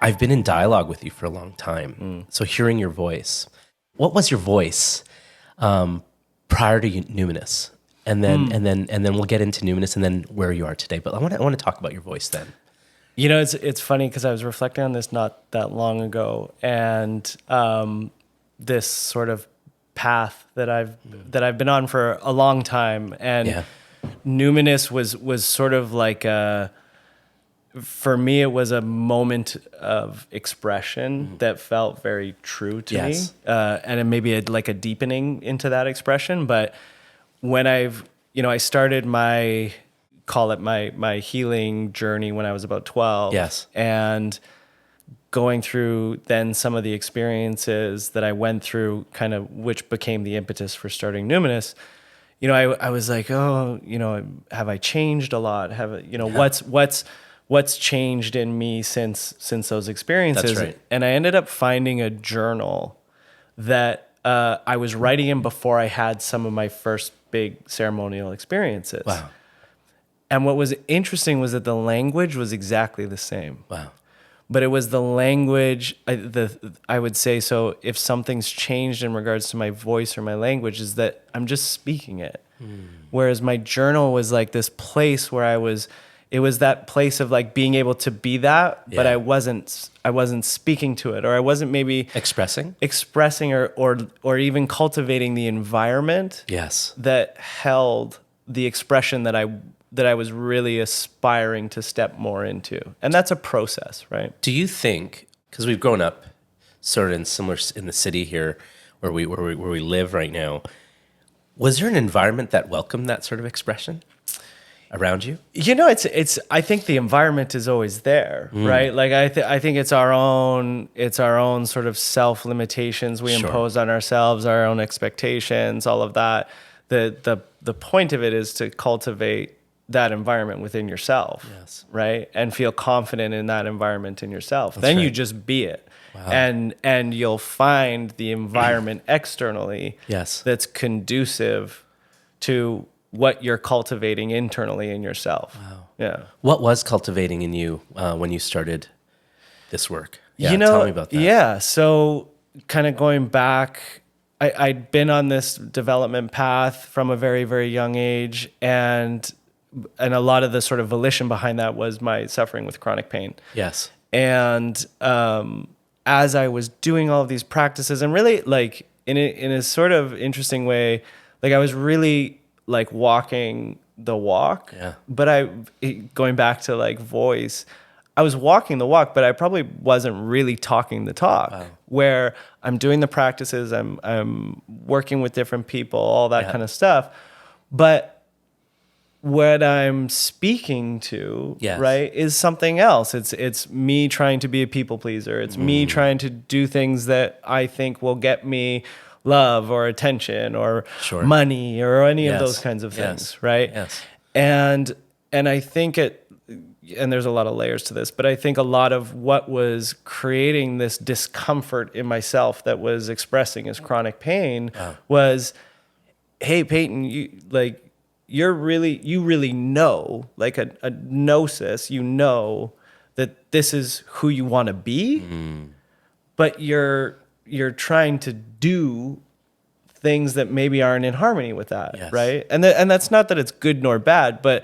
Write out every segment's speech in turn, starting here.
I've been in dialogue with you for a long time. So hearing your voice, what was your voice prior to Numinus? And then we'll get into Numinus and then where you are today. But I want to talk about your voice then. You know, it's funny because I was reflecting on this not that long ago, and this sort of path that I've been on for a long time, and Numinus was sort of like for me, it was a moment of expression that felt very true to me, and it maybe like a deepening into that expression. But when I started my healing journey when I was about 12. Yes. And going through then some of the experiences that I went through, kind of which became the impetus for starting Numinus, I was like, oh, have I changed a lot? What's changed in me since those experiences? That's right. And I ended up finding a journal that I was writing in before I had some of my first big ceremonial experiences. Wow. And what was interesting was that the language was exactly the same. Wow. But it was the language, I would say, so if something's changed in regards to my voice or my language, is that I'm just speaking it. Whereas my journal was like this place where it was that place of like being able to be that, but I wasn't speaking to it, or I wasn't maybe expressing or even cultivating the environment that held the expression that I was really aspiring to step more into. And that's a process, right? Do you think, because we've grown up sort of in the city here where we live right now, was there an environment that welcomed that sort of expression around you? It's I think the environment is always there, right? Like I think it's our own sort of self limitations we impose on ourselves, our own expectations, all of that. The point of it is to cultivate that environment within yourself, right? And feel confident in that environment in yourself. Then you just be it. Wow. And you'll find the environment externally that's conducive to what you're cultivating internally in yourself. Wow. Yeah. What was cultivating in you when you started this work? Yeah, tell me about that. Yeah, so kind of going back, I'd been on this development path from a very, very young age, and a lot of the sort of volition behind that was my suffering with chronic pain. Yes. And as I was doing all of these practices, and really like in a sort of interesting way, like I was really like walking the walk. Yeah. But going back to like voice, I was walking the walk, but I probably wasn't really talking the talk. Wow. Where I'm doing the practices, I'm working with different people, all that kind of stuff. But what I'm speaking to, right, is something else. It's me trying to be a people pleaser. It's me trying to do things that I think will get me love or attention or money or any of those kinds of things, right? Yes. And I think and there's a lot of layers to this, but I think a lot of what was creating this discomfort in myself that was expressing as chronic pain was, hey, Payton, you really know, like a gnosis, that this is who you want to be, but you're trying to do things that maybe aren't in harmony with that, right? And that's not that it's good nor bad, but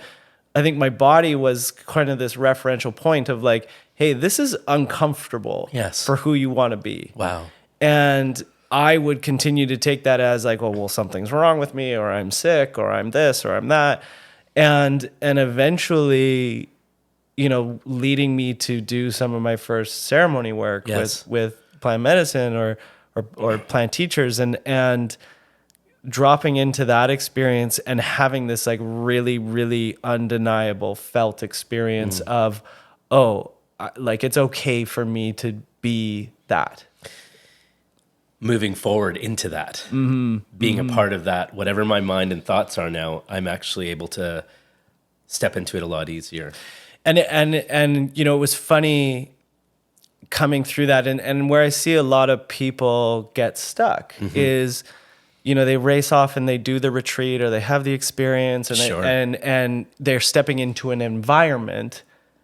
I think my body was kind of this referential point of like, hey, this is uncomfortable for who you want to be. Wow. And I would continue to take that as like, oh, well, something's wrong with me, or I'm sick, or I'm this, or I'm that. And eventually, leading me to do some of my first ceremony work with plant medicine or plant teachers, and dropping into that experience and having this like really, really undeniable felt experience of, like it's okay for me to be that. Moving forward into that, being a part of that, whatever my mind and thoughts are now, I'm actually able to step into it a lot easier. And it was funny coming through that, and where I see a lot of people get stuck is, they race off and they do the retreat or they have the experience and and they're stepping into an environment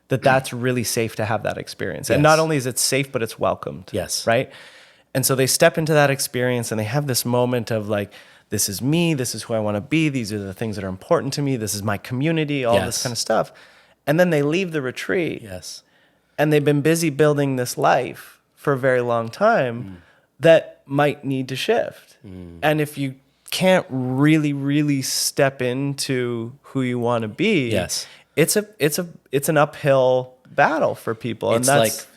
that that's really safe to have that experience. And not only is it safe, but it's welcomed. Yes. Right. And so they step into that experience and they have this moment of like, this is me, this is who I want to be, these are the things that are important to me, this is my community, all this kind of stuff. And then they leave the retreat. Yes. And they've been busy building this life for a very long time that might need to shift. And if you can't really step into who you want to be, it's an uphill battle for people. It's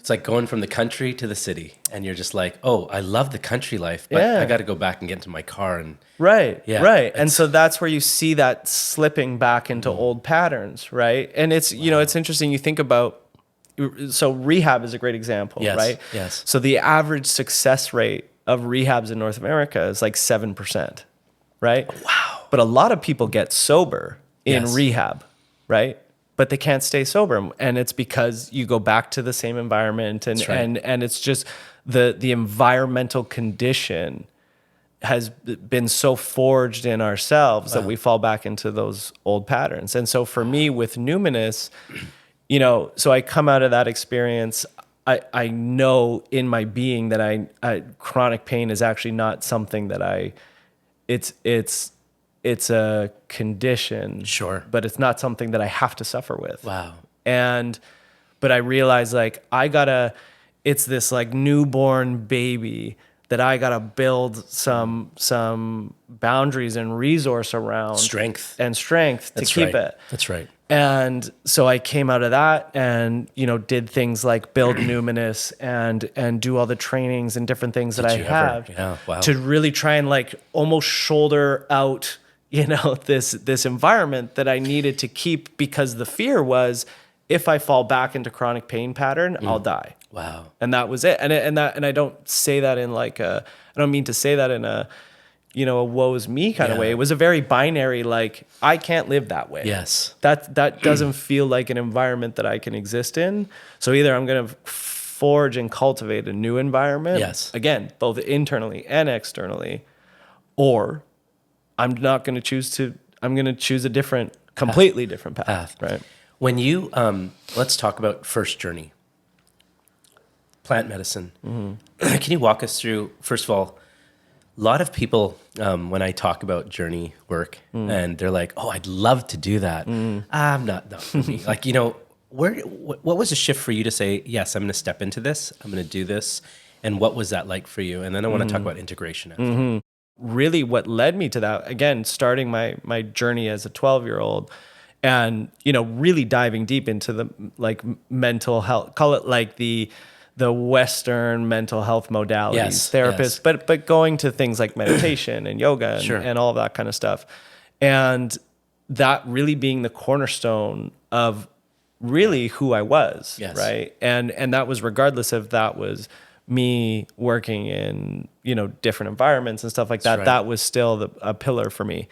like going from the country to the city, and you're just like, oh, I love the country life, but I got to go back and get into my car and right. And so that's where you see that slipping back into old patterns, right? And it's it's interesting. You think about, so rehab is a great example, right? Yes. So the average success rate of rehabs in North America is like 7%, right? Wow. But a lot of people get sober in rehab, right? But they can't stay sober, and it's because you go back to the same environment, and and it's just the environmental condition has been so forged in ourselves that we fall back into those old patterns. And so for me with Numinus, so I come out of that experience. I know in my being that I chronic pain is actually not something that it's a condition, sure, but it's not something that I have to suffer with. Wow. But I realized like it's this like newborn baby that I gotta build some boundaries and resource around, strength to keep it. That's right. And so I came out of that and, did things like build Numinus and do all the trainings and different things that I have to really try and like almost shoulder out, this environment that I needed to keep, because the fear was if I fall back into chronic pain pattern, I'll die. Wow. And that was it. And I don't say that in like I don't mean to say that in a woe's me kind of way. It was a very binary, like, I can't live that way. Yes. That doesn't feel like an environment that I can exist in. So either I'm going to forge and cultivate a new environment. Yes. Again, both internally and externally, or I'm going to choose a completely different path. Right. When you, let's talk about first journey, plant medicine. Mm-hmm. Can you walk us through, first of all, a lot of people, when I talk about journey work, and they're like, "Oh, I'd love to do that." I'm not for me. Like, what was the shift for you to say, "Yes, I'm going to step into this. I'm going to do this," and what was that like for you? And then I want to talk about integration after. Really, what led me to that, again, starting my journey as a 12-year-old, and really diving deep into the like mental health, call it like the Western mental health modalities, therapists, but going to things like meditation and yoga and all of that kind of stuff. And that really being the cornerstone of really who I was, right? And that was regardless if that was me working in, different environments and stuff like that. Right. That was still a pillar for me.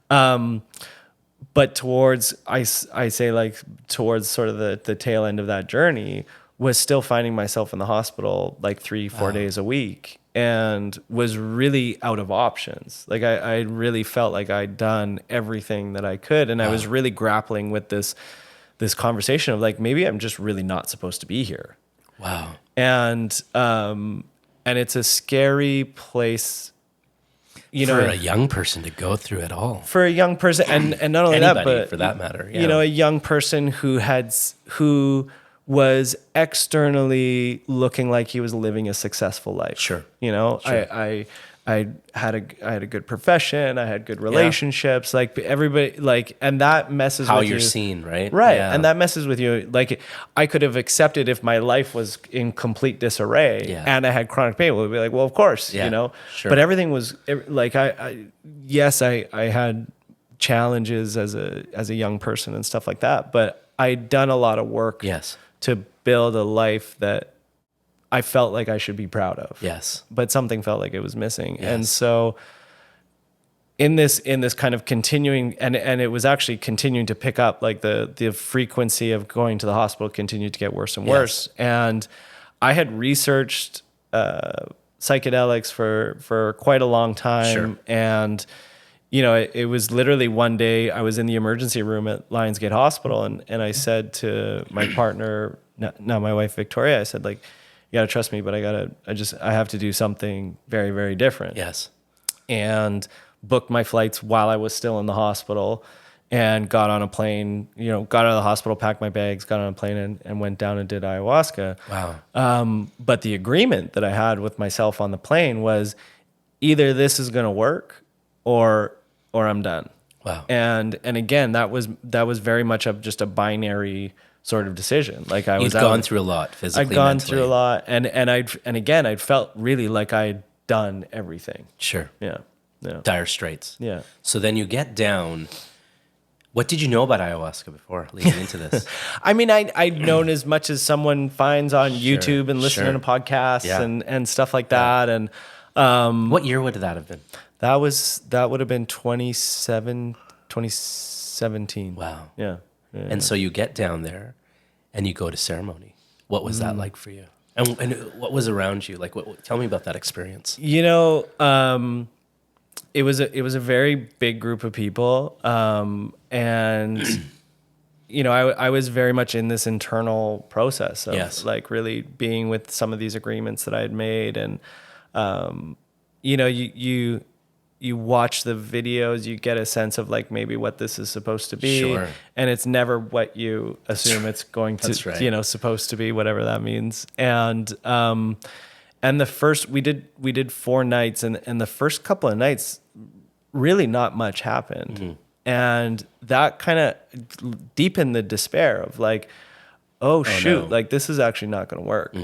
But towards, I say like towards sort of the tail end of that journey, was still finding myself in the hospital like 3-4 days a week, and was really out of options. Like I really felt like I'd done everything that I could. And I was really grappling with this conversation of like, maybe I'm just really not supposed to be here. Wow. And it's a scary place, for a young person to go through it all. For a young person, and not only anybody, that, but for that matter, a young person who was externally looking like he was living a successful life. Sure. I had a good profession. I had good relationships. Like everybody, like, and that messes how with you're you. seen, right? Right. Yeah. And that messes with you. Like I could have accepted if my life was in complete disarray and I had chronic pain. We'd be like, well, of course, Sure. But everything was like, I had challenges as a young person and stuff like that, but I'd done a lot of work to build a life that I felt like I should be proud of. Yes. But something felt like it was missing. Yes. And so in this kind of continuing, and it was actually continuing to pick up, like the frequency of going to the hospital continued to get worse and worse. And I had researched psychedelics for quite a long time. Sure. And it was literally one day I was in the emergency room at Lionsgate Hospital, and I said to my partner, now my wife Victoria, I said, like, you gotta trust me, but I have to do something very, very different. Yes. And booked my flights while I was still in the hospital, and got on a plane, got out of the hospital, packed my bags, got on a plane, and went down and did ayahuasca. Wow. But the agreement that I had with myself on the plane was either this is going to work or I'm done. Wow. And again, that was very much just a binary sort of decision. Like You'd gone through a lot physically, I'd gone mentally. through a lot, and again, I'd felt really like I'd done everything. Sure. Yeah. Dire straits. Yeah. So then you get down. What did you know about ayahuasca before leading into this? I mean, I'd known as much as someone finds on YouTube and listening to podcasts and stuff like that. And what year would that have been? that would have been 2017. Wow. Yeah. And so you get down there and you go to ceremony. What was that like for you? And what was around you? Like, tell me about that experience. It was a very big group of people, and I was very much in this internal process of like really being with some of these agreements that I had made, and you watch the videos, you get a sense of like maybe what this is supposed to be, sure. And it's never what you assume it's going to, That's right. Supposed to be, whatever that means, and the first we did 4 nights, and the first couple of nights, really not much happened. Mm-hmm. And that kind of deepened the despair of like, oh shoot, no. like this is actually not going to work.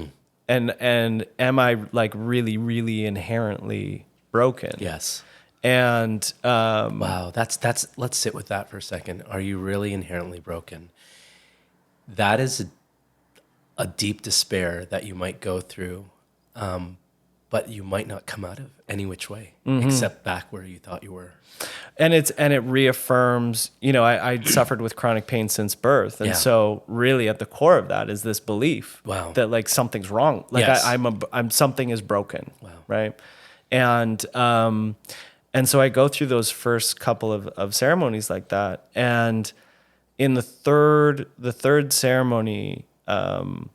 And am I like really, really inherently broken? Yes. And wow, that's let's sit with that for a second. Are you really inherently broken? That is a deep despair that you might go through, but you might not come out of any which way, except back where you thought you were. And it reaffirms, I'd suffered with chronic pain since birth. And so really at the core of that is this belief that like something's wrong. Like I'm something is broken. Wow. Right. And so I go through those first couple of ceremonies like that. And in the third ceremony, I'm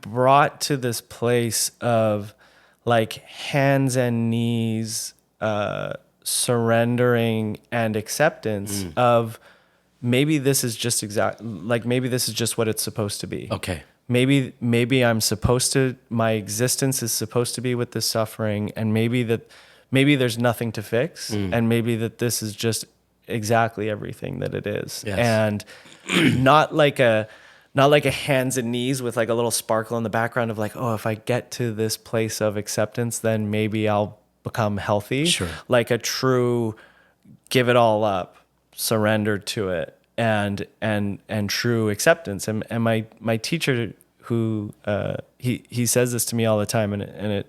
brought to this place of like hands and knees, surrendering and acceptance of maybe this is just maybe this is just what it's supposed to be. Okay. Maybe my existence is supposed to be with this suffering, and maybe there's nothing to fix, and maybe that this is just exactly everything that it is. Yes. And not like a hands and knees with like a little sparkle in the background of like, oh, if I get to this place of acceptance, then maybe I'll become healthy. Sure. Like a true give it all up, surrender to it, and true acceptance. And my teacher, who he says this to me all the time, and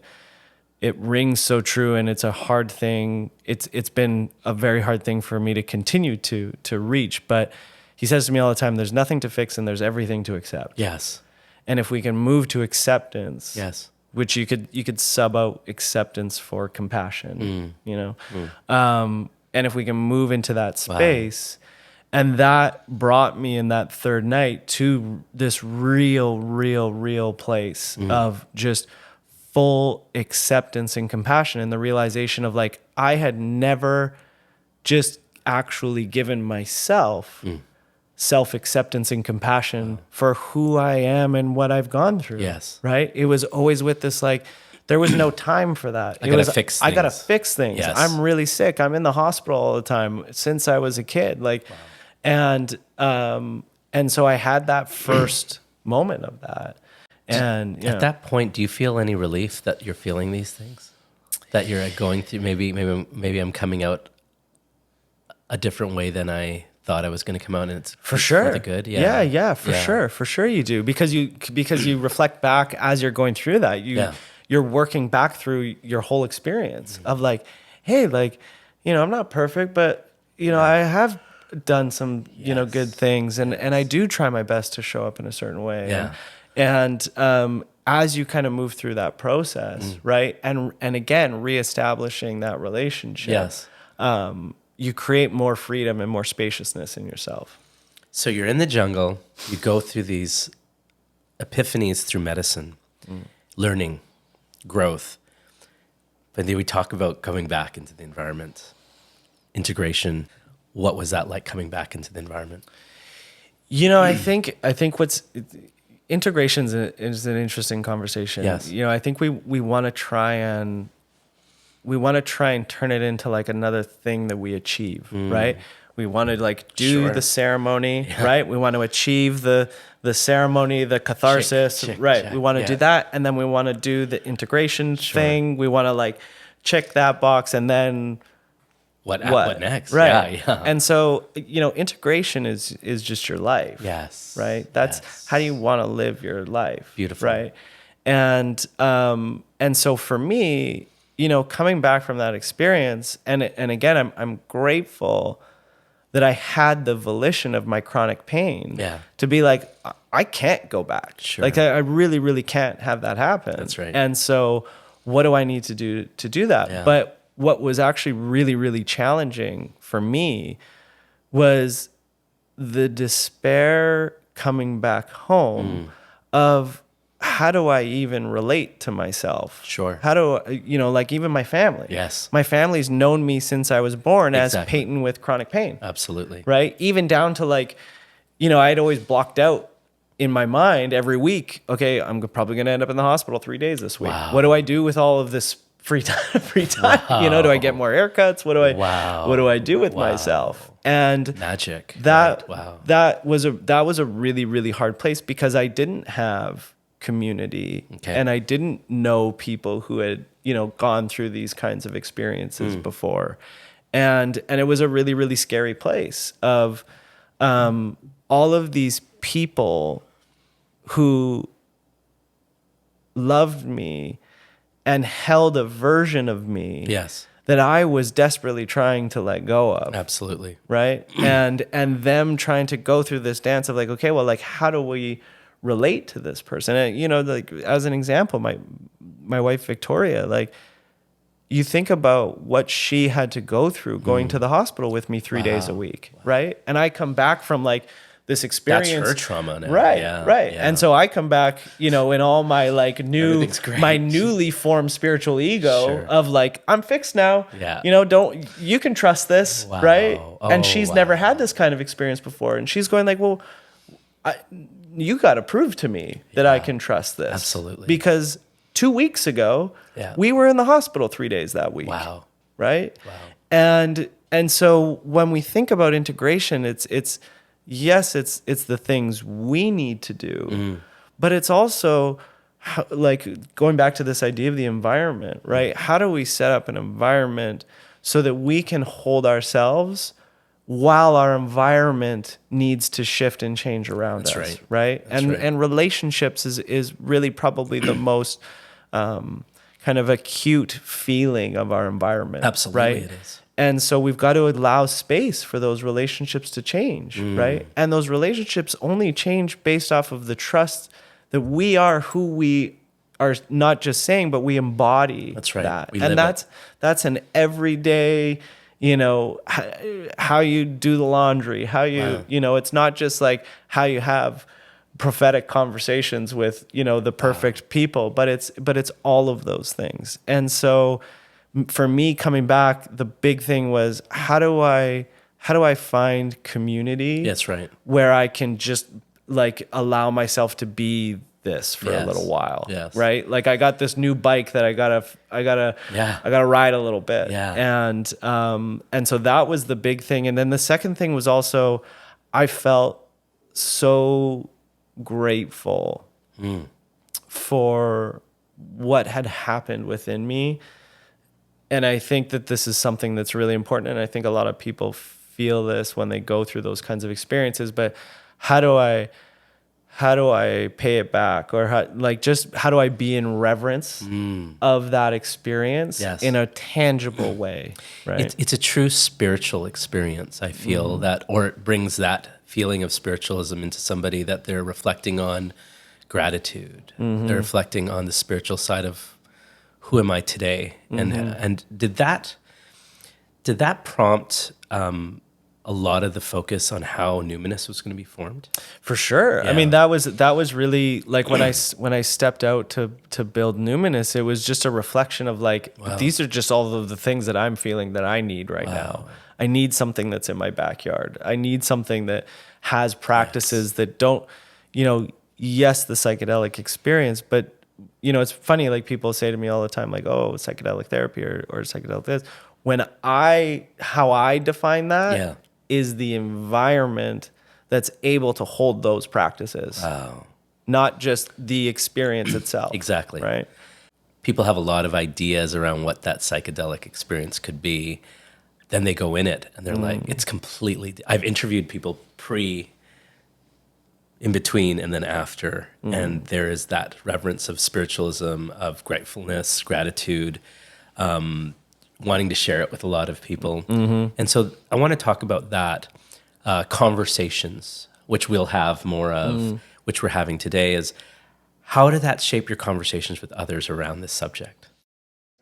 it rings so true, and it's a hard thing. It's been a very hard thing for me to continue to reach, but he says to me all the time, there's nothing to fix and there's everything to accept. Yes. And if we can move to acceptance, Yes. which you could sub out acceptance for compassion, and if we can move into that space, and that brought me in that third night to this real place of just full acceptance and compassion, and the realization of like, I had never just actually given myself self-acceptance and compassion for who I am and what I've gone through. Yes. Right? It was always with this like, there was no time for that. I gotta fix things. Yes. I'm really sick. I'm in the hospital all the time since I was a kid. Like, and so I had that first moment of that. And at that point, do you feel any relief that you're feeling these things? That you're going through, maybe I'm coming out a different way than I thought I was going to come out, and it's for sure the good. For sure you do, because you reflect back as you're going through that. You're working back through your whole experience of like, hey, like, I'm not perfect, but I have done some good things, and I do try my best to show up in a certain way. Yeah. And as you kind of move through that process, right, and again reestablishing that relationship. Yes. you create more freedom and more spaciousness in yourself. So you're in the jungle, you go through these epiphanies through medicine, learning, growth. But then we talk about coming back into the environment, integration. What was that like coming back into the environment? You know, I think what's integration is an interesting conversation. Yes. You know, I think we want to try and turn it into like another thing that we achieve, right? We want to like do the ceremony, right? We want to achieve the ceremony, the catharsis, right? We want to do that, and then we want to do the integration thing. We want to like check that box, and then what next? Right. Yeah. And so, you know, integration is just your life. Yes. Right. That's how you want to live your life. Beautiful. Right. And so for me, you know, coming back from that experience, and again, I'm grateful that I had the volition of my chronic pain to be like, I can't go back. Sure. Like I really, really can't have that happen. That's right. And so what do I need to do to do that? Yeah. But what was actually really, really challenging for me was the despair coming back home of how do I even relate to myself? Sure. How do, you know, like even my family. Yes. My family's known me since I was born as Payton with chronic pain. Absolutely. Right? Even down to like, you know, I'd always blocked out in my mind every week, okay, I'm probably going to end up in the hospital 3 days this week. Wow. What do I do with all of this free time? Wow. You know, do I get more haircuts? What do I do with myself? And magic. That was a really, really hard place because I didn't have community and I didn't know people who had, you know, gone through these kinds of experiences before. And it was a really, really scary place of all of these people who loved me and held a version of me that I was desperately trying to let go of. Absolutely. Right? and them trying to go through this dance of like, okay, well, like, how do we relate to this person? And, you know, like as an example, my wife, Victoria, like you think about what she had to go through going to the hospital with me 3 days a week. Right. And I come back from like this experience. That's her trauma now. Right. Yeah, right. Yeah. And so I come back, you know, in all my like my newly formed spiritual ego of like, I'm fixed now. Yeah. You know, you can trust this. Wow. Right. And she's never had this kind of experience before. And she's going like, well, you got to prove to me that I can trust this. Absolutely. Because 2 weeks ago, we were in the hospital 3 days that week. Wow. Right. Wow. And so when we think about integration, it's the things we need to do, but it's also like going back to this idea of the environment, right? How do we set up an environment so that we can hold ourselves while our environment needs to shift and change around us, right? And relationships is really probably the most kind of acute feeling of our environment. Absolutely, right? It is. And so we've got to allow space for those relationships to change, right? And those relationships only change based off of the trust that we are who we are, not just saying, but we embody. That's right. That. And that's an everyday, you know, how you do the laundry, how you, you know, it's not just like how you have prophetic conversations with, you know, the perfect people, but it's all of those things. And so for me coming back, the big thing was how do I find community? That's right. Where I can just like allow myself to be this for a little while. Yes. Right? Like I got this new bike that I gotta ride a little bit. Yeah. And so that was the big thing. And then the second thing was also I felt so grateful for what had happened within me. And I think that this is something that's really important. And I think a lot of people feel this when they go through those kinds of experiences. But how do I pay it back? Or how do I be in reverence of that experience in a tangible way? Right? It's a true spiritual experience, I feel, or it brings that feeling of spiritualism into somebody that they're reflecting on gratitude. They're reflecting on the spiritual side of who am I today? And did that Did that prompt a lot of the focus on how Numinus was going to be formed? For sure. Yeah. I mean, that was really like when I stepped out to build Numinus, it was just a reflection of like, these are just all of the things that I'm feeling that I need right now. I need something that's in my backyard. I need something that has practices that don't, yes, the psychedelic experience, but it's funny, like people say to me all the time, like, oh, psychedelic therapy or psychedelic this. How I define that is the environment that's able to hold those practices. Wow. Not just the experience itself. Exactly. Right. People have a lot of ideas around what that psychedelic experience could be. Then they go in it and they're like, it's completely, I've interviewed people in between and then after. And there is that reverence of spiritualism, of gratefulness, gratitude, wanting to share it with a lot of people. And so I want to talk about that, conversations, which we'll have more of, which we're having today, is how did that shape your conversations with others around this subject?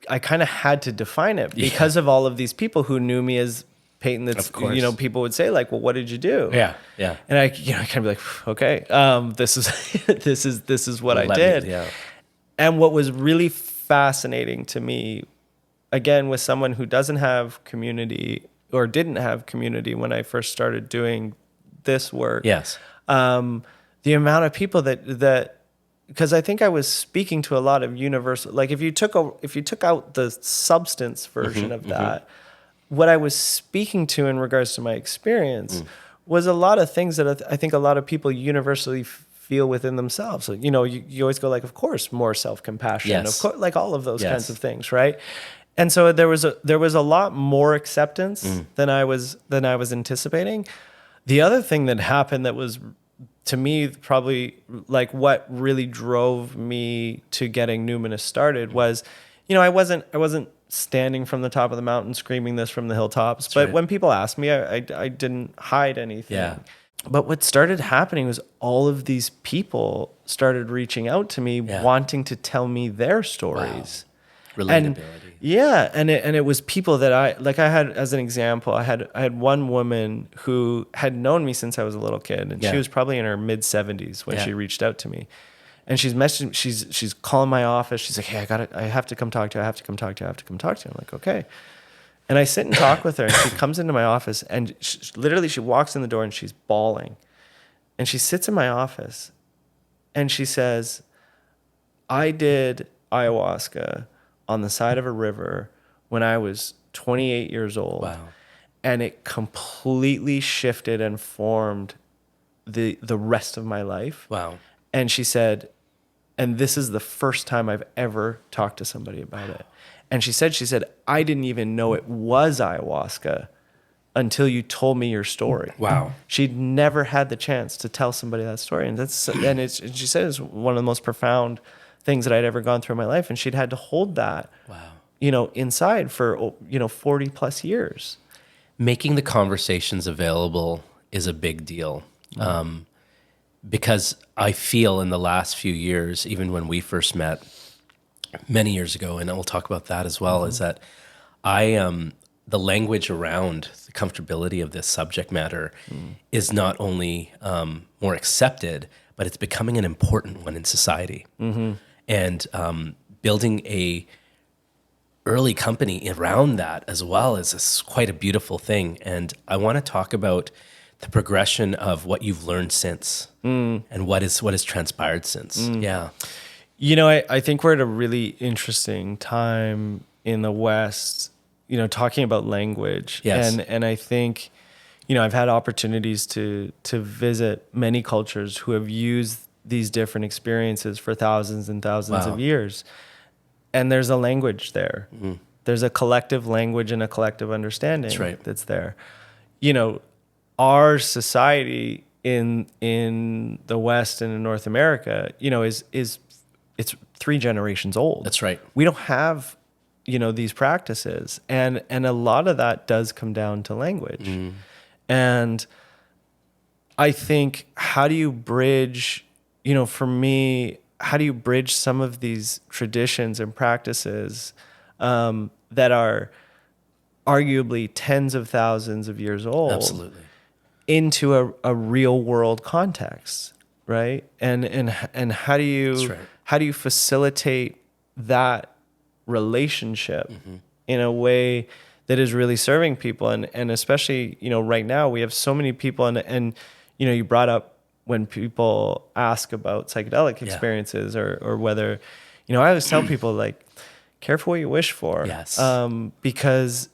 I kind of had to define it because of all of these people who knew me as Payton. That's, people would say like, well, what did you do? Yeah. Yeah. And I kind of be like, okay, this is what I did. And what was really fascinating to me, again, with someone who doesn't have community or didn't have community when I first started doing this work. Yes. The amount of people that because I think I was speaking to a lot of universal, like if you took out the substance version of that, what I was speaking to in regards to my experience was a lot of things that I think a lot of people universally feel within themselves. So, you always go like, of course, more self-compassion, of course, like all of those kinds of things, right? And so there was a lot more acceptance than I was anticipating. The other thing that happened that was, to me, probably like what really drove me to getting Numinus started was, I wasn't standing from the top of the mountain screaming this from the hilltops. That's but when people asked me, I didn't hide anything. Yeah. But what started happening was all of these people started reaching out to me, wanting to tell me their stories. Wow. Relatability. And it was people that I had, as an example, I had one woman who had known me since I was a little kid, and she was probably in her mid 70s when she reached out to me. And she's calling my office. She's like, hey, I have to come talk to you. I have to come talk to you. I'm like, okay. And I sit and talk with her, and she comes into my office, and she walks in the door and she's bawling. And she sits in my office and she says, I did ayahuasca on the side of a river when I was 28 years old. Wow. And it completely shifted and formed the rest of my life. Wow. And she said, and this is the first time I've ever talked to somebody about it. And she said, I didn't even know it was ayahuasca until you told me your story. Wow. She'd never had the chance to tell somebody that story. And she said it's one of the most profound things that I'd ever gone through in my life. And she'd had to hold that, inside for, 40 plus years. Making the conversations available is a big deal. Because I feel in the last few years, even when we first met many years ago, and we'll talk about that as well, is that the language around the comfortability of this subject matter is not only more accepted, but it's becoming an important one in society. And building a early company around that as well is quite a beautiful thing. And I want to talk about the progression of what you've learned since and what has transpired since. Yeah. I think we're at a really interesting time in the West, talking about language. Yes. And I think, I've had opportunities to visit many cultures who have used these different experiences for thousands and thousands of years. And there's a language there. There's a collective language and a collective understanding that's there. Our society in the West and in North America, it's 3 generations old. That's right. We don't have, these practices. And a lot of that does come down to language. And I think, how do you bridge, for me, how do you bridge some of these traditions and practices that are arguably tens of thousands of years old. Absolutely. Into a real world context, right? And how do you That's right. how do you facilitate that relationship in a way that is really serving people? And especially, right now we have so many people, and you brought up when people ask about psychedelic experiences, or whether, I always tell people, like, careful what you wish for. Yes. Because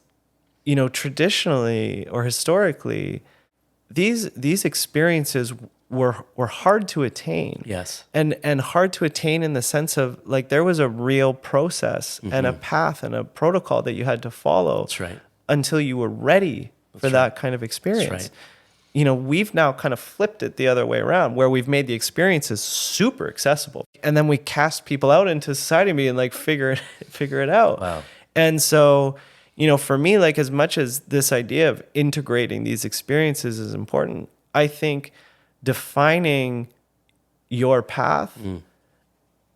traditionally or historically, these experiences were hard to attain. Yes. And hard to attain in the sense of, like, there was a real process and a path and a protocol that you had to follow. That's right. Until you were ready for that kind of experience. That's right. We've now kind of flipped it the other way around, where we've made the experiences super accessible. And then we cast people out into society and like figure it out. Wow. And so, for me, like, as much as this idea of integrating these experiences is important, I think defining your path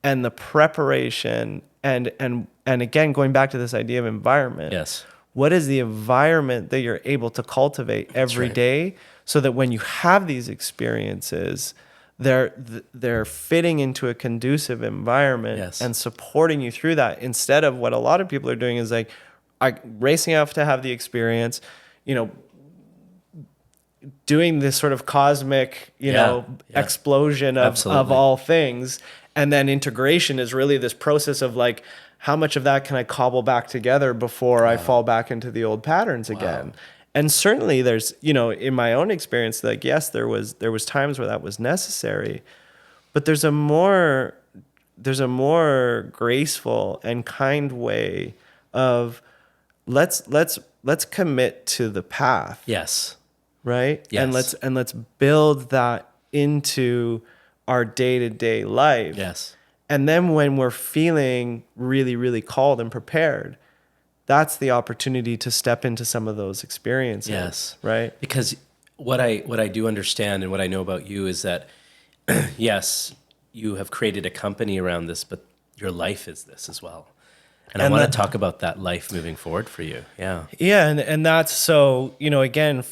and the preparation and again, going back to this idea of environment. Yes. What is the environment that you're able to cultivate every day, so that when you have these experiences, they're fitting into a conducive environment and supporting you through that, instead of what a lot of people are doing is like racing off to have the experience, doing this sort of cosmic, explosion of all things. And then integration is really this process of like, how much of that can I cobble back together before I fall back into the old patterns again? And certainly there's, in my own experience, like, yes, there was times where that was necessary, but there's a more graceful and kind way of let's commit to the path. Yes. Right? Yes. And let's build that into our day-to-day life. Yes. And then when we're feeling really, really called and prepared, that's the opportunity to step into some of those experiences. Yes. Right? Because what I do understand and what I know about you is that, yes, you have created a company around this, but your life is this as well. And I want to talk about that life moving forward for you. Yeah. Yeah. And that's so, again,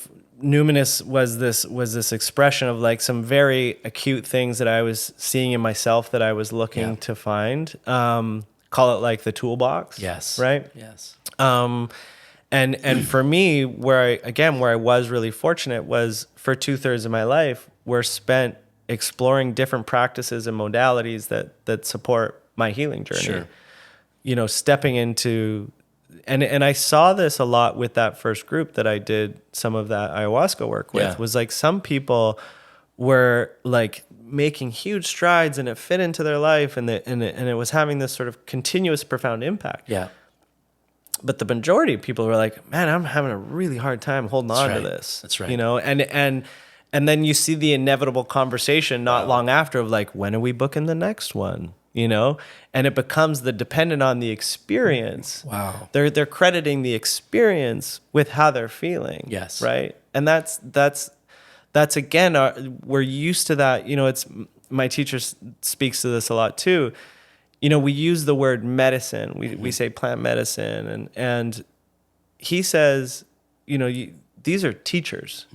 Numinus was this expression of like some very acute things that I was seeing in myself that I was looking to find. Call it like the toolbox. Yes. Right. Yes. And for me, where I was really fortunate was for 2/3 of my life were spent exploring different practices and modalities that support my healing journey. Sure. Stepping into, and I saw this a lot with that first group that I did some of that ayahuasca work with, was like some people were like making huge strides and it fit into their life and it was having this sort of continuous profound impact. Yeah. But the majority of people were like, man, I'm having a really hard time holding on to this. That's right. And then you see the inevitable conversation not long after of like, when are we booking the next one? And it becomes the dependent on the experience. Wow. They're crediting the experience with how they're feeling. Yes. Right. And that's again, we're used to that. It's, my teacher speaks to this a lot too. We use the word medicine. We say plant medicine, and he says, these are teachers.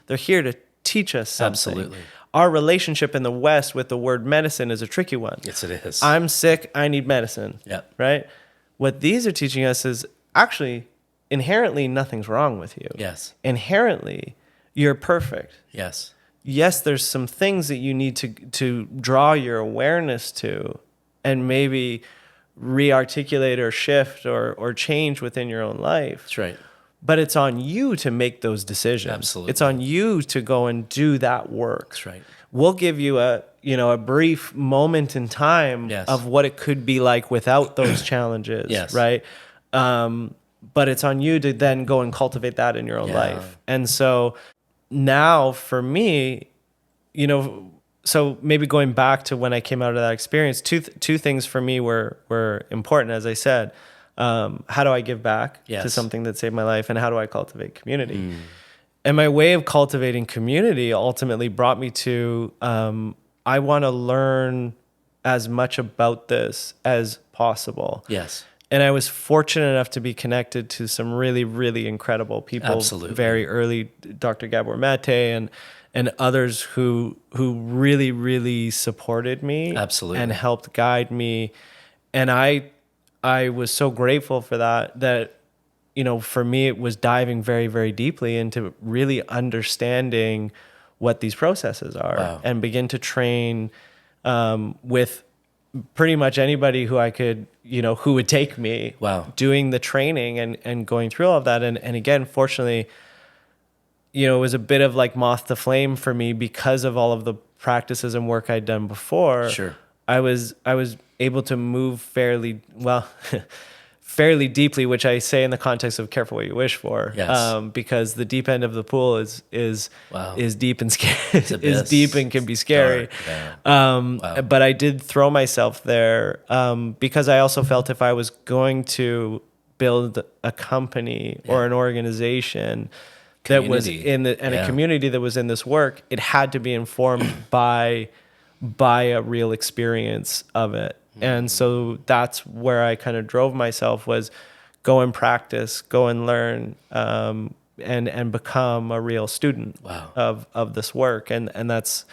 They're here to teach us something. Absolutely. Our relationship in the West with the word medicine is a tricky one. Yes, it is. I'm sick, I need medicine. Yeah. Right? What these are teaching us is actually inherently nothing's wrong with you. Yes. Inherently, you're perfect. Yes. Yes, there's some things that you need to draw your awareness to and maybe re-articulate or shift or change within your own life. That's right. But it's on you to make those decisions. Absolutely. It's on you to go and do that work. That's right. We'll give you a brief moment in time of what it could be like without those challenges. Yes. Right. But it's on you to then go and cultivate that in your own life. And so now for me, so maybe going back to when I came out of that experience, two things for me were important, as I said. How do I give back to something that saved my life, and how do I cultivate community? And my way of cultivating community ultimately brought me to, I want to learn as much about this as possible. Yes. And I was fortunate enough to be connected to some really, really incredible people. Absolutely. Very early, Dr. Gabor Mate and others who really, really supported me. Absolutely. And helped guide me. And I was so grateful for that, for me, it was diving very, very deeply into really understanding what these processes are. Wow. And begin to train with pretty much anybody who I could, who would take me. Wow. Doing the training and going through all of that. And again, fortunately, it was a bit of like moth to flame for me because of all of the practices and work I'd done before. Sure. I was able to move fairly deeply, which I say in the context of careful what you wish for. Yes. Because the deep end of the pool is deep and scary. Is deep and can be scary. Yeah. But I did throw myself there because I also felt if I was going to build a company or an organization that was in a community that was in this work, it had to be informed by a real experience of it. And so that's where I kind of drove myself, was go and practice, go and learn, and become a real student of this work. And that's,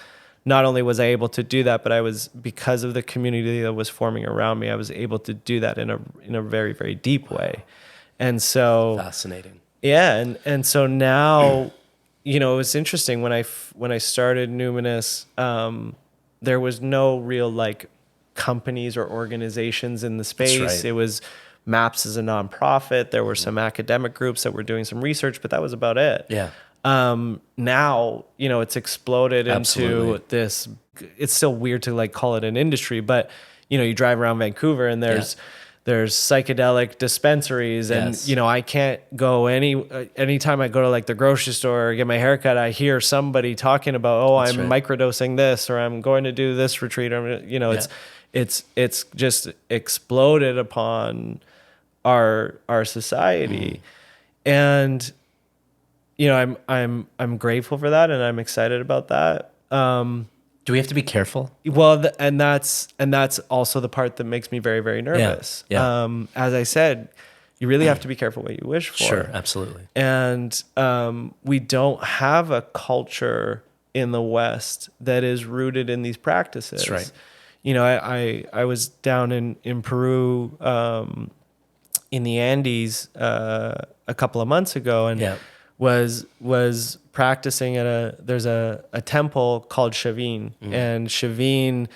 not only was I able to do that, but I was, because of the community that was forming around me, I was able to do that in a very, very deep way. And so fascinating. Yeah. And so now, it was interesting when I started Numinus, there was no real like companies or organizations in the space. Right. It was MAPS as a nonprofit. There were some academic groups that were doing some research, but that was about it. Yeah. Now, it's exploded Absolutely. into this, it's still weird to like call it an industry, but you drive around Vancouver and there's psychedelic dispensaries, and Yes. I can't go anytime I go to like the grocery store or get my haircut, I hear somebody talking about, That's I'm right. microdosing this, or I'm going to do this retreat, or it's just exploded upon our society. And I'm grateful for that, and I'm excited about that. Do we have to be careful? Well, and that's also the part that makes me very, very nervous. Yeah. As I said, you really have to be careful what you wish for. Sure, absolutely. And we don't have a culture in the West that is rooted in these practices. That's right. I was down in Peru, in the Andes, a couple of months ago, and was practicing at there's a temple called Shavin, and Shavin,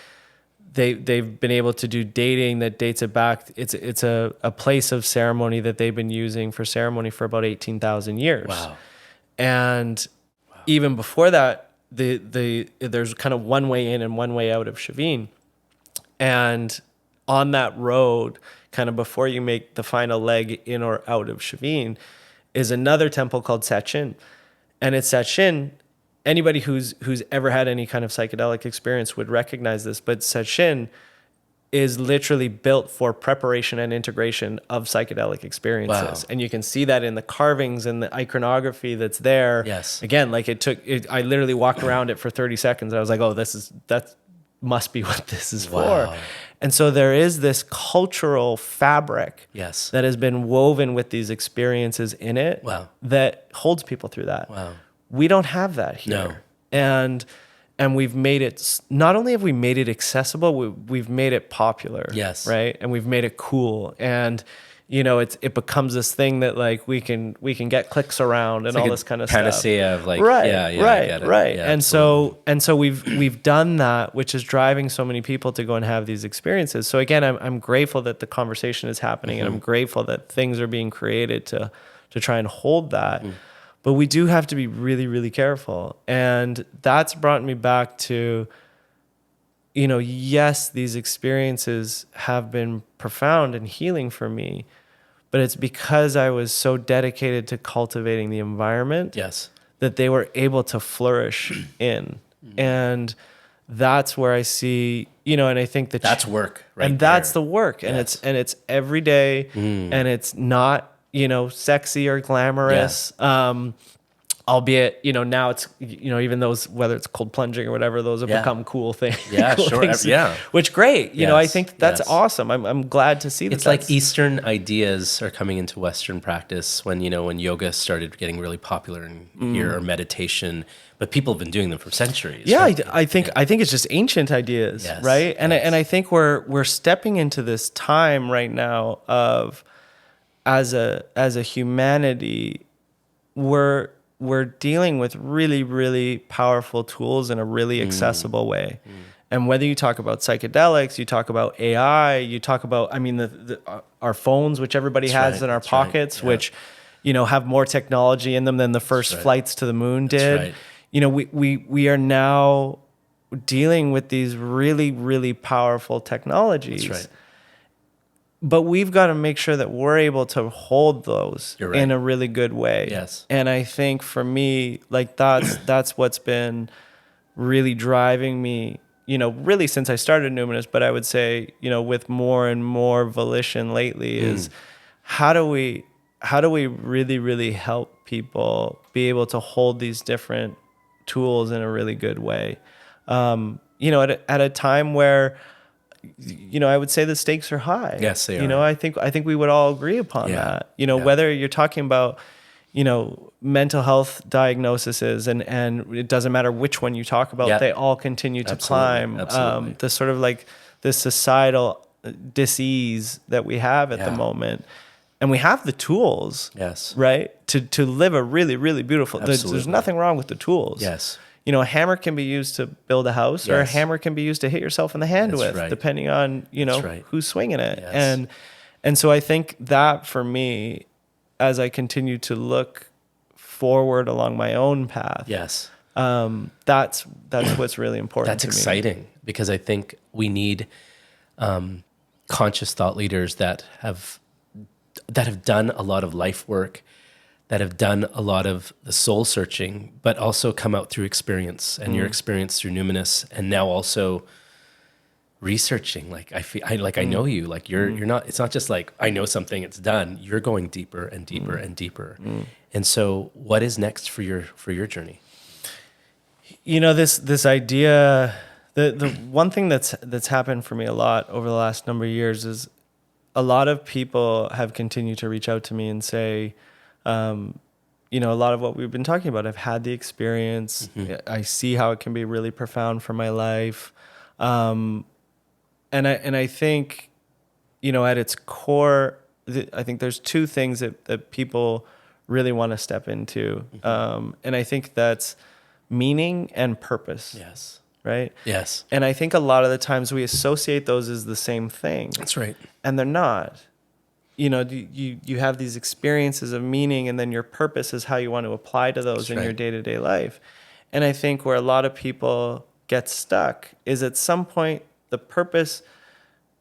they've been able to do dating that dates it back. It's a place of ceremony that they've been using for ceremony for about 18,000 years. Wow. And even before that, there's kind of one way in and one way out of Shavin. And on that road, kind of before you make the final leg in or out of Shavin, is another temple called Sachin. And at Sachin, anybody who's ever had any kind of psychedelic experience would recognize this, but Sachin is literally built for preparation and integration of psychedelic experiences. Wow. And you can see that in the carvings and the iconography that's there. Yes. Again, like I literally walked around it for 30 seconds. I was like, that must be what this is for. And so there is this cultural fabric that has been woven with these experiences in it that holds people through that. Wow. We don't have that here. No. And we've made it, not only have we made it accessible, we've made it popular. Yes. Right? And we've made it cool. And it becomes this thing that like we can get clicks around and all this kind of panacea of like, right. Yeah, and so we've done that, which is driving so many people to go and have these experiences. So again, I'm grateful that the conversation is happening, and I'm grateful that things are being created to try and hold that. But we do have to be really, really careful. And that's brought me back to, yes, these experiences have been profound and healing for me, but it's because I was so dedicated to cultivating the environment that they were able to flourish in. And that's where I see, and I think that that's work, right? And that's the work. And it's every day, and it's not, sexy or glamorous. albeit, now it's, even those, whether it's cold plunging or whatever, those have become cool things. Yeah, cool sure. things, Yeah. Which great. I think that's yes. awesome. I'm glad to see that. It's like Eastern ideas are coming into Western practice when yoga started getting really popular here, or meditation, but people have been doing them for centuries. Yeah, right? I think it's just ancient ideas, Yes, right? And yes. I think we're stepping into this time right now of, as a humanity, we're dealing with really, really powerful tools in a really accessible way. And whether you talk about psychedelics, you talk about AI, you talk about, our phones, which everybody has in our pockets, which, have more technology in them than the first flights to the moon did. We are now dealing with these really, really powerful technologies. That's right. But we've got to make sure that we're able to hold those in a really good way. Yes. And I think for me, like that's what's been really driving me, really since I started Numinus, but I would say, with more and more volition lately is how do we really, really help people be able to hold these different tools in a really good way? At a time where, I would say the stakes are high. Yes, they are. I think we would all agree upon that. Whether you're talking about, mental health diagnoses and it doesn't matter which one you talk about, they all continue to climb. Absolutely. The sort of like this societal dis-ease that we have at the moment. And we have the tools, right, to live a really, really beautiful. There's nothing wrong with the tools. Yes. A hammer can be used to build a house, or a hammer can be used to hit yourself in the hand depending on, who's swinging it. Yes. And so I think that for me, as I continue to look forward along my own path, that's what's really important. That's to me. exciting, because I think we need conscious thought leaders that have done a lot of life work, that have done a lot of the soul searching, but also come out through experience, and your experience through Numinus, and now also researching. Like I know you. Like you're not. It's not just like I know something, it's done. You're going deeper and deeper and deeper. And so, what is next for your journey? This idea. The one thing that's happened for me a lot over the last number of years is a lot of people have continued to reach out to me and say, a lot of what we've been talking about, I've had the experience. I see how it can be really profound for my life. And I think, at its core, I think there's two things that people really want to step into. And I think that's meaning and purpose. Yes. Right? Yes. And I think a lot of the times we associate those as the same thing. That's right. And they're not. You have these experiences of meaning, and then your purpose is how you want to apply to those in your day-to-day life. And I think where a lot of people get stuck is at some point the purpose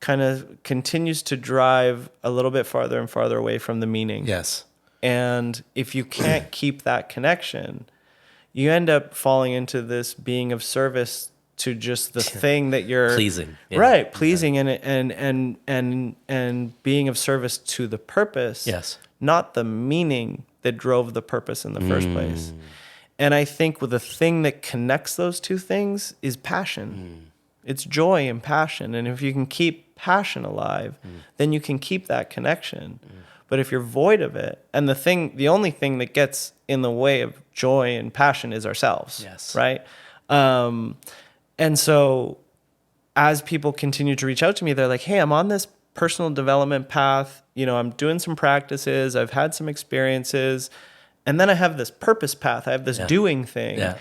kind of continues to drive a little bit farther and farther away from the meaning. Yes. And if you can't keep that connection, you end up falling into this being of service to just the thing that you're pleasing, pleasing, and being of service to the purpose, not the meaning that drove the purpose in the first place. And I think the thing that connects those two things is passion. It's joy and passion, and if you can keep passion alive, then you can keep that connection. But if you're void of it, and the only thing that gets in the way of joy and passion is ourselves, right? And so as people continue to reach out to me, they're like, hey, I'm on this personal development path. I'm doing some practices. I've had some experiences. And then I have this purpose path. I have this doing thing. Yeah.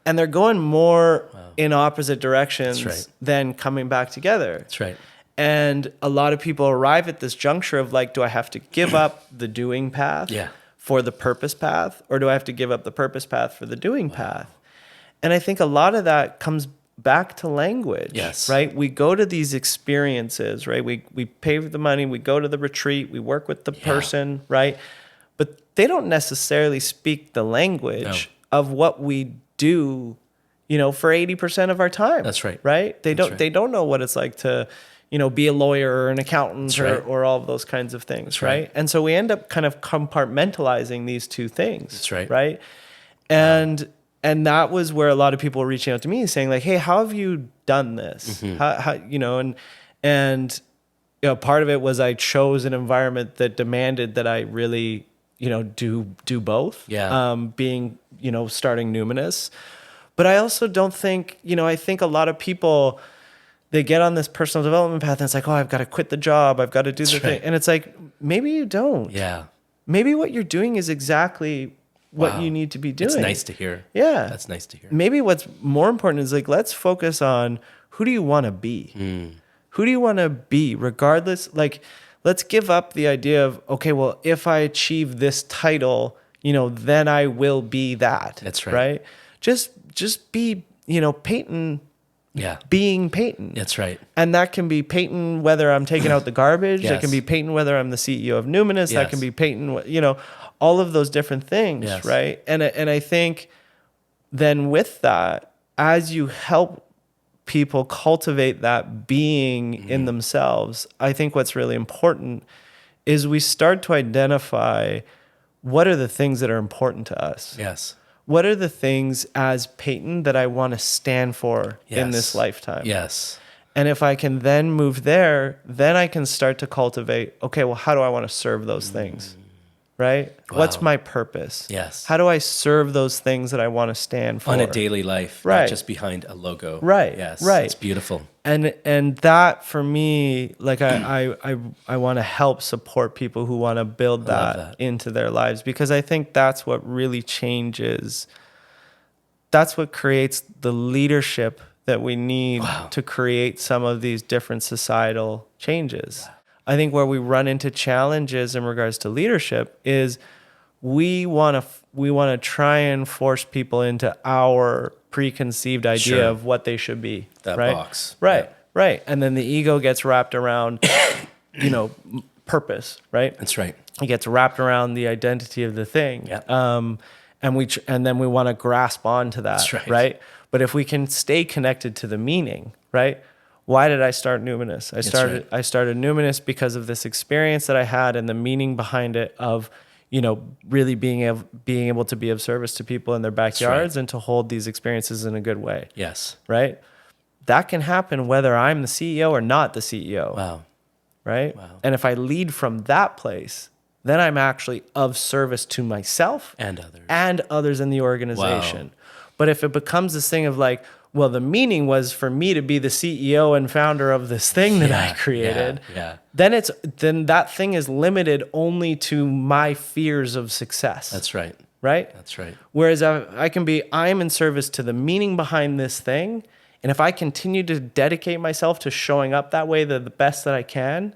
And they're going more in opposite directions than coming back together. That's right. And a lot of people arrive at this juncture of like, do I have to give up the doing path for the purpose path? Or do I have to give up the purpose path for the doing path? And I think a lot of that comes back to language, right? We go to these experiences, right? We pay the money, we go to the retreat, we work with the person, right? But they don't necessarily speak the language of what we do, for 80% of our time. That's right. Right? They don't know what it's like to, be a lawyer or an accountant right. or all of those kinds of things, That's right? right. And so we end up kind of compartmentalizing these two things. That's right. Right? And that was where a lot of people were reaching out to me saying like, hey, how have you done this? How and part of it was I chose an environment that demanded that I really, do both. Yeah. Being, starting Numinus. But I also don't think, I think a lot of people, they get on this personal development path and it's like, oh, I've got to quit the job. I've got to do the thing. And it's like, maybe you don't. Yeah. Maybe what you're doing is exactly what you need to be doing. It's nice to hear. Yeah. That's nice to hear. Maybe what's more important is like, let's focus on who do you want to be? Who do you want to be regardless? Like, let's give up the idea of, okay, well, if I achieve this title, then I will be that. That's right. Right? Just be, Payton Yeah. being Payton. That's right. And that can be Payton whether I'm taking out the garbage. Yes. That can be Payton whether I'm the CEO of Numinus. Yes. That can be Payton, all of those different things, Yes. right? And I think then with that, as you help people cultivate that being in themselves, I think what's really important is we start to identify what are the things that are important to us. Yes. What are the things as Payton that I want to stand for in this lifetime? Yes. And if I can then move there, then I can start to cultivate, okay, well, how do I want to serve those things? Right? Wow. What's my purpose? Yes. How do I serve those things that I want to stand for? On a daily life, Right. not just behind a logo. Right. Yes. Right. It's beautiful. And that for me, like I want to help support people who want to build that into their lives, because I think that's what really changes. That's what creates the leadership that we need to create some of these different societal changes. Wow. I think where we run into challenges in regards to leadership is we want to try and force people into our preconceived idea of what they should be. That right? box. Right. Yeah. Right. And then the ego gets wrapped around, purpose, right? That's right. It gets wrapped around the identity of the thing. Yeah. And then we want to grasp onto that. That's right. Right. But if we can stay connected to the meaning, right? Why did I start Numinus? I started Numinus because of this experience that I had and the meaning behind it of, really being able to be of service to people in their backyards and to hold these experiences in a good way. Yes. Right? That can happen whether I'm the CEO or not the CEO. Wow. Right? Wow. And if I lead from that place, then I'm actually of service to myself And others. In the organization. Wow. But if it becomes this thing of like, well, the meaning was for me to be the CEO and founder of this thing that I created, then that thing is limited only to my fears of success. That's right. Right? That's right. Whereas I'm in service to the meaning behind this thing. And if I continue to dedicate myself to showing up that way, the best that I can,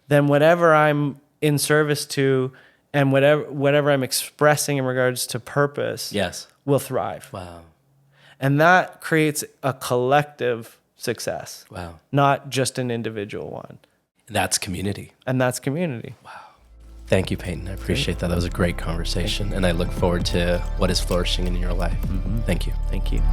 then whatever I'm in service to and whatever I'm expressing in regards to purpose will thrive. Wow. And that creates a collective success. Wow. Not just an individual one. That's community. And that's community. Wow. Thank you, Payton. I appreciate that. That was a great conversation. And I look forward to what is flourishing in your life. Thank you. Thank you.